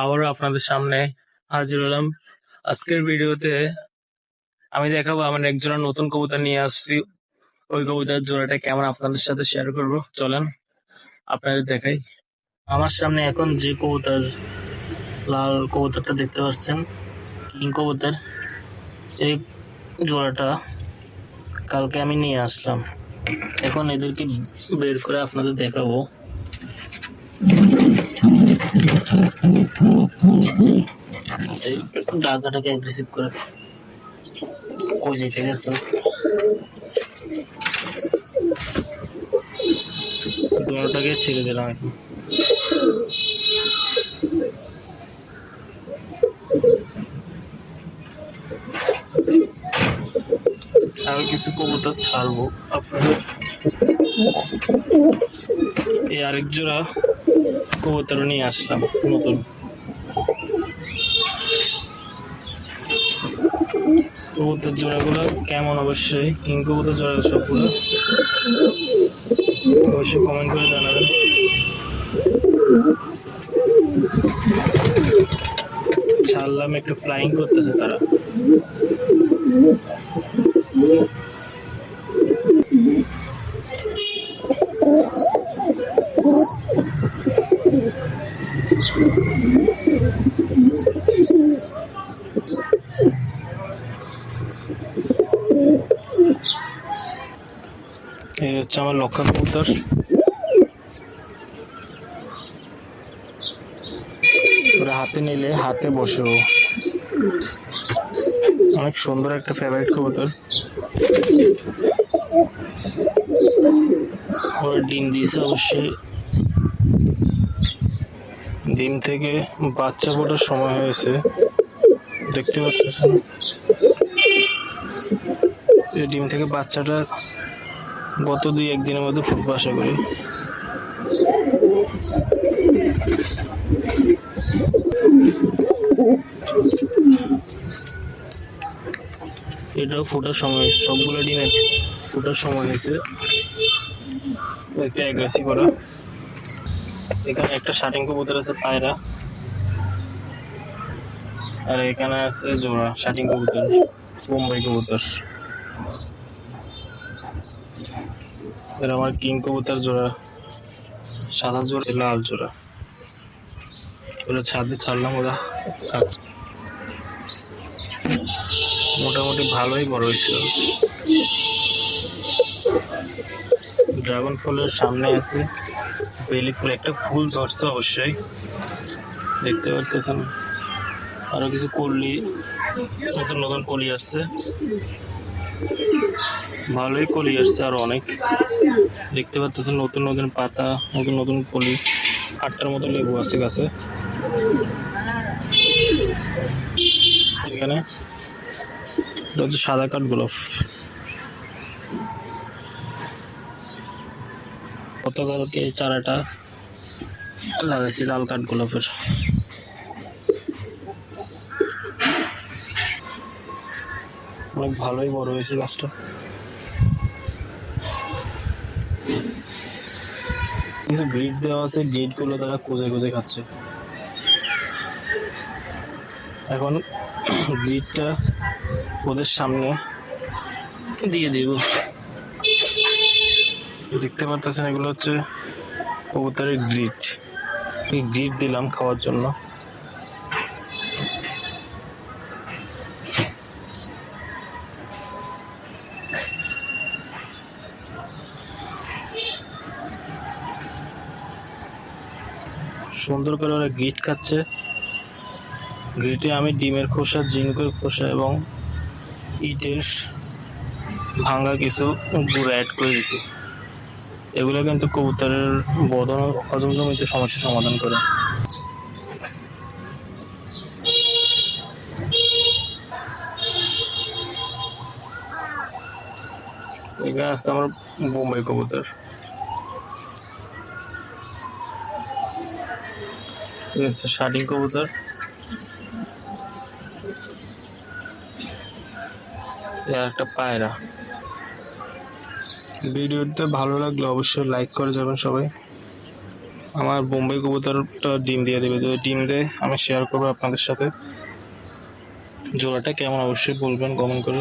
আবারও আপনাদের সামনে হাজির হলাম। আজকের ভিডিওতে আমি দেখাবো আমার একজোড়া নতুন কবুতর নিয়ে আসছি। ওই কবুতর জোড়াটা কেমন আপনাদের সাথে শেয়ার করব। চলেন আপনাদের দেখাই। আমার সামনে এখন যে কবুতর, লাল কবুতরটা দেখতে পাচ্ছেন, কিং কবুতর, এই জোড়াটা কালকে আমি নিয়ে আসলাম। এখন এদেরকে বের করে আপনাদের দেখাবো। ডাকাটাকে অ্যাগ্রেসিভ করে ওই যেতে গেছে, দোড়াটাকে ছেড়ে দিলাম এখন। আরো কিছু কবুতর ছাড়বো আপনাদের। এই আরেক জোড়া কবুতর নিয়ে আসলাম নতুন। কবুতর জোড়াগুলো কেমন অবশ্যই, কিং কবুতর জোড়া সবগুলো অবশ্যই কমেন্ট করে জানাবেন। ছাড়লাম, একটু ফ্লাইং করতেছে তারা। এই হচ্ছে আমার লক্ষা কবুতর। ওরা হাতে নিলে হাতে বসেও, অনেক সুন্দর একটা ফেভারিট কবুতর। ওরা ডিম দিয়েছে অবশ্যই, ডিম থেকে বাচ্চা ফোটার সময় হয়েছে, দেখতে পাচ্ছেন। এই ডিম থেকে বাচ্চাটা গত 2-1 দিনের মধ্যে ফুটবো আশা করি। এটাও ফোটার সময়, সবগুলো ডিমের ফোটার সময় হয়েছে। একটা অ্যাগ্রেসিভ ওরা। এখানে একটা শাটিং কবুতর আছে পায়রা, আর এখানে আছে জোড়া শাটিং কবুতর, বোম্বাই কবুতর। এরা আমার কিং কবুতর জোড়া, সাদা জোড়া, লাল জোড়া। ওরা ছাদে ছাড়লাম, ওরা মোটামুটি ভালোই বড় হয়েছিল। ড্রাগন ফুলের সামনে আছে বেলি ফুল, একটা ফুল ধরছে অবশ্যই, দেখতে পারতেছেন। আরো কিছু কলি, নতুন নতুন কলি আসছে, ভালোই কলি আসছে আরো অনেক, দেখতে পাচ্ছেন। নতুন নতুন পাতা, নতুন নতুন কলি, 8টার মতো লেবু আছে গাছে। এখানে এটা হচ্ছে সাদা কাঠ গোলাপ। গতকালকে এই চারাটা লাগাইছি লাল কাঠ গোলাপের। অনেক ভালোই বড় হয়েছে গাছটা। কিছু গ্রিড দেওয়া আছে, গ্রিড গুলো তারা খুঁজে খুঁজে খাচ্ছে। এখন গ্রিডটা ওদের সামনে দিয়ে দিব। দেখতে পাচ্ছেন এগুলো হচ্ছে কবুতরের গ্রিড। এই গ্রিড দিলাম খাওয়ার জন্য। সুন্দর করে ওরা গ্রিড খাচ্ছে। গ্রিটে আমি ডিমের খোসা, জিঙ্কের খোসা এবং ইটের ভাঙা কিছু গুঁড়ো অ্যাড করে দিছি। এগুলো কিন্তু কবুতরের বদন হজমজনিত সমস্যার সমাধান করে। এখানে আসছে আমার বোম্বাই কবুতর। শার্টিং কবুতর, একটা পায়রা। ভিডিওটা ভালো লাগলে অবশ্যই লাইক করে যাবেন সবাই। আমার বোম্বাই কবুতরটা ডিম দিয়ে দেবে, যদি ডিম দেয় আমি শেয়ার করবো আপনাদের সাথে। জোড়াটা কেমন অবশ্যই বলবেন কমেন্ট করে।